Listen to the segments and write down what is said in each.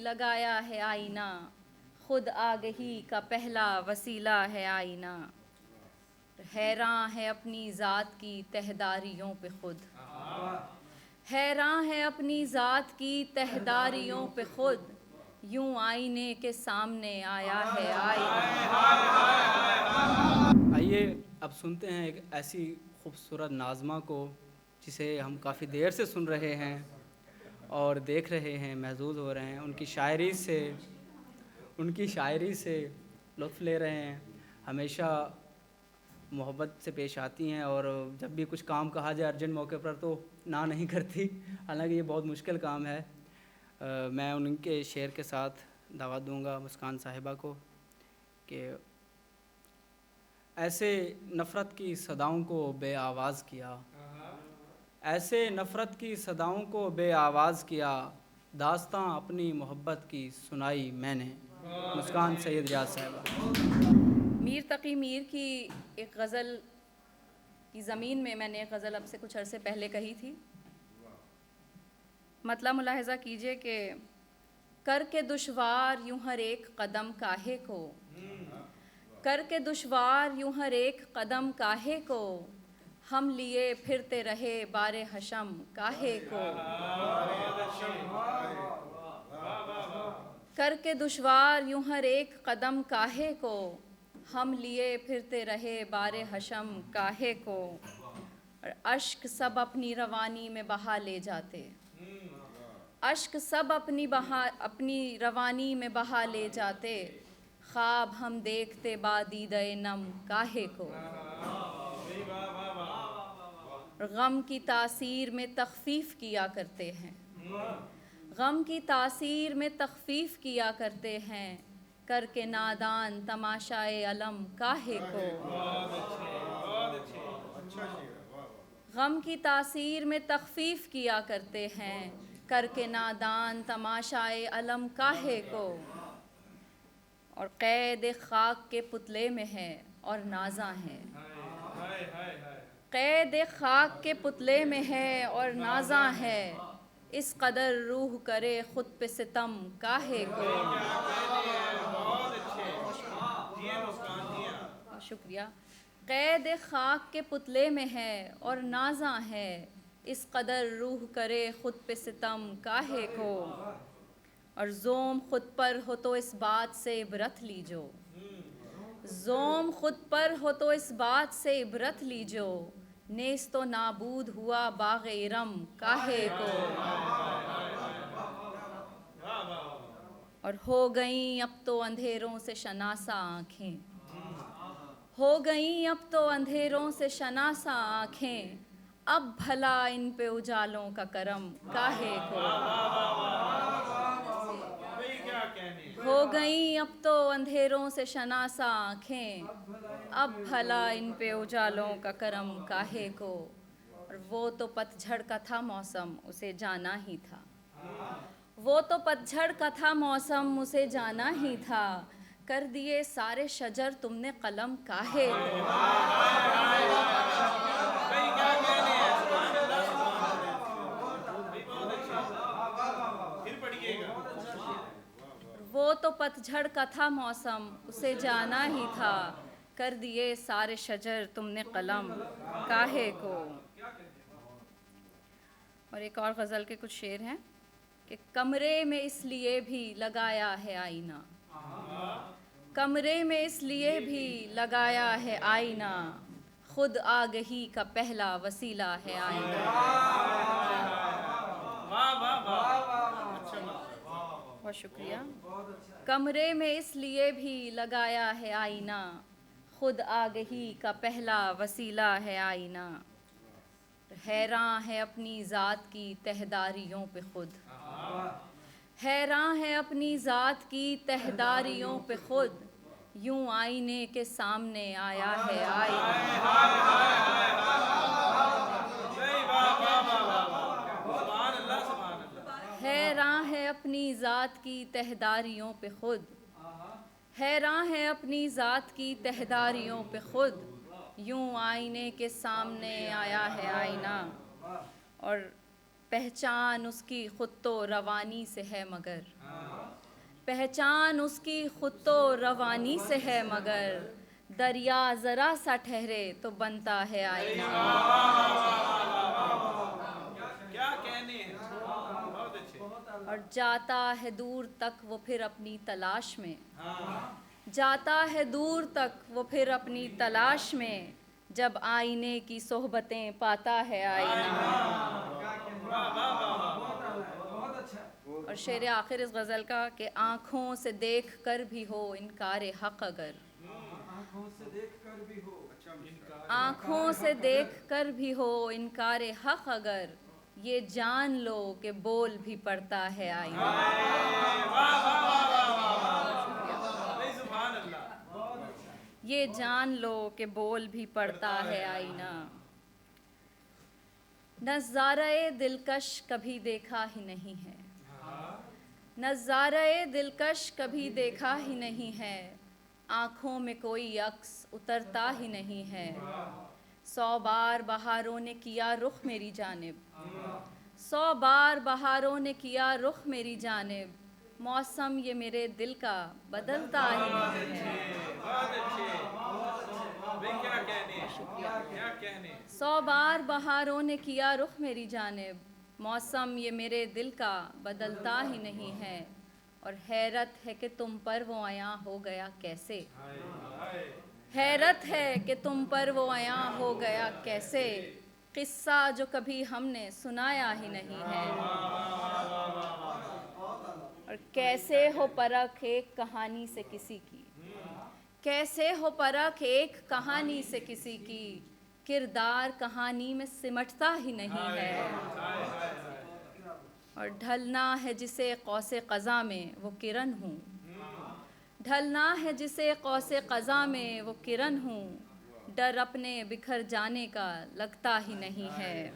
لگایا ہے آئینہ، خود آگہی کا پہلا وسیلہ ہے آئینہ، حیراں ہے اپنی ذات کی تہداریوں پہ خود، حیراں ہے اپنی ذات کی تہداریوں پہ خود، یوں آئینے کے سامنے آیا ہے آئینہ۔ آئیے اب سنتے ہیں ایک ایسی خوبصورت ناظمہ کو جسے ہم کافی دیر سے سن رہے ہیں اور دیکھ رہے ہیں، محظوظ ہو رہے ہیں، ان کی شاعری سے لطف لے رہے ہیں۔ ہمیشہ محبت سے پیش آتی ہیں اور جب بھی کچھ کام کہا جائے ارجنٹ موقع پر تو نہ نہیں کرتی، حالانکہ یہ بہت مشکل کام ہے۔ میں ان کے شعر کے ساتھ دعوت دوں گا مسکان صاحبہ کو کہ ایسے نفرت کی صداؤں کو بے آواز کیا، ایسے نفرت کی صداؤں کو بے آواز کیا، داستاں اپنی محبت کی سنائی میں نے۔ مسکان سید ریاض صاحبہ۔ میر تقی میر کی ایک غزل کی زمین میں نے ایک غزل اب سے کچھ عرصے پہلے کہی تھی۔ مطلب ملاحظہ کیجئے کہ کر کے دشوار یوں ہر ایک قدم کاہے کو، کر کے دشوار یوں ہر ایک قدم کاہے کو، ہم لیے پھرتے رہے بار حشم کاہے کو، کر کے دشوار یوں ہر ایک قدم کاہے کو، ہم لیے پھرتے رہے بار حشم کاہے کو، اور اشک سب اپنی روانی میں بہا لے جاتے، اشک سب اپنی روانی میں بہا لے جاتے، خواب ہم دیکھتے با دیدہ نم کاہے کو، غم کی تاثیر میں تخفیف کیا کرتے ہیں، غم کی تاثیر میں تخفیف کیا کرتے ہیں، کر کے نادان تماشائے الم کاہے کو، غم کی تاثیر میں تخفیف کیا کرتے ہیں، کر کے نادان تماشائے الم کاہے کو، اور قید خاک کے پتلے میں ہے اور نازاں ہے، قید خاک کے پتلے میں ہے اور نازاں ہے، اس قدر روح کرے خود پہ ستم کاہے کو۔ شکریہ۔ قید خاک کے پتلے میں ہے اور نازاں ہے، اس قدر روح کرے خود پہ ستم کاہے کو، اور زوم خود پر ہو تو اس بات سے عبرت لیجو، زوم خود پر ہو تو اس بات سے عبرت لیجو، نیست و نابود ہوا باغ ارم کاہے کو، اور ہو گئیں اب تو اندھیروں سے شناسا آنکھیں، ہو گئیں اب تو اندھیروں سے شناسا آنکھیں، اب بھلا ان پہ اجالوں کا کرم کاہے کو، ہو گئیں اب تو اندھیروں سے شناسا آنکھیں، اب بھلا ان پہ اجالوں کا کرم کاہے کو، اور وہ تو پت جھڑ کا تھا موسم اسے جانا ہی تھا، وہ تو پت جھڑ کا تھا موسم اسے جانا ہی تھا، کر دیے سارے شجر تم نے قلم کاہے کو، وہ تو پت جھڑ کا تھا موسم اسے جانا ہی تھا، کر دیے سارے شجر تم نے قلم کاہے کو۔ اور ایک اور غزل کے کچھ شعر ہیں کہ کمرے میں اس لیے بھی لگایا ہے آئینہ، کمرے میں اس لیے بھی لگایا ہے آئینہ، خود آگہی کا پہلا وسیلہ ہے آئینہ۔ بہت شکریہ۔ کمرے میں اس لیے بھی لگایا ہے آئینہ، خود آگہی کا پہلا وسیلہ ہے آئینہ، حیراں ہے اپنی ذات کی تہداریوں پہ خود، حیراں ہے اپنی ذات کی تہداریوں پہ خود، یوں آئینے کے سامنے آیا ہے آئینہ، حیراں ہے اپنی ذات کی تہداریوں پہ خود، حیراں ہے اپنی ذات کی تہداریوں پہ خود، یوں آئینے کے سامنے آیا ہے آئینہ، اور پہچان اس کی خود تو روانی سے ہے مگر، پہچان اس کی خود تو روانی سے ہے، مگر دریا ذرا سا ٹھہرے تو بنتا ہے آئینہ۔ کیا کہنے ہیں، بہت اچھے۔ اور جاتا ہے دور تک وہ پھر اپنی تلاش میں، جاتا ہے دور تک وہ پھر اپنی تلاش میں، جب آئینے کی صحبتیں پاتا ہے آئینہ۔ اور شعر آخر اس غزل کا کہ آنکھوں سے دیکھ کر بھی ہو انکار حق اگر، آنکھوں سے دیکھ کر بھی ہو انکار حق اگر، یہ جان لو کہ بول بھی پڑتا ہے آئینہ۔ یہ جان لو کہ بول بھی پڑتا ہے آئینہ۔ نظارۂ دلکش کبھی دیکھا ہی نہیں ہے، نظارۂ دلکش کبھی دیکھا ہی نہیں ہے، آنکھوں میں کوئی عکس اترتا ہی نہیں ہے، 100 بار بہاروں نے کیا رخ میری جانب، 100 بار بہاروں نے کیا رخ میری جانب، موسم یہ میرے دل کا بدلتا ہی نہیں ہے۔ بہت اچھے، کیا کہنے، کیا کہنے۔ 100 بار بہاروں نے کیا رخ میری جانب، موسم یہ میرے دل کا بدلتا ہی نہیں ہے، اور حیرت ہے کہ تم پر وہ عیاں ہو گیا کیسے، حیرت ہے کہ تم پر وہ عیاں ہو گیا کیسے، قصہ جو کبھی ہم نے سنایا ہی نہیں ہے، اور کیسے ہو پرکھ ایک کہانی سے کسی کی، کیسے ہو پرکھ ایک کہانی سے کسی کی، کردار کہانی میں سمٹتا ہی نہیں ہے، اور ڈھلنا ہے جسے قوس قزح میں وہ کرن ہوں، ڈھلنا ہے جسے قوس قزح میں وہ کرن ہوں، ڈر اپنے بکھر جانے کا لگتا ہی نہیں ہے۔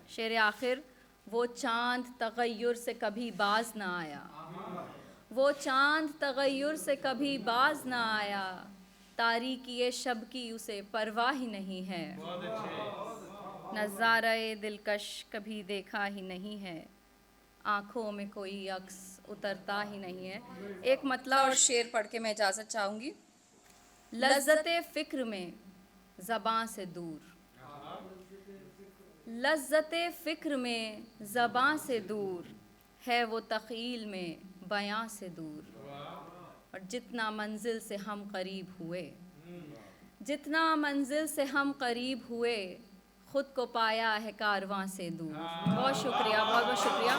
شعر آخر، وہ چاند تغیر سے کبھی باز نہ آیا، وہ چاند تغیر سے کبھی باز نہ آیا، تاریکی شب کی اسے پرواہ ہی نہیں ہے، نظارۂ دلکش کبھی دیکھا ہی نہیں ہے، آنکھوں میں کوئی عکس اترتا ہی نہیں ہے۔ ایک مطلع اور شعر پڑھ کے میں اجازت چاہوں گی۔ لذت فکر میں زباں سے دور، لذت فکر میں زباں سے دور، ہے وہ تخیل میں بیاں سے دور، اور جتنا منزل سے ہم قریب ہوئے، جتنا منزل سے ہم قریب ہوئے، خود کو پایا ہے کارواں سے دور۔ بہت شکریہ، بہت بہت شکریہ۔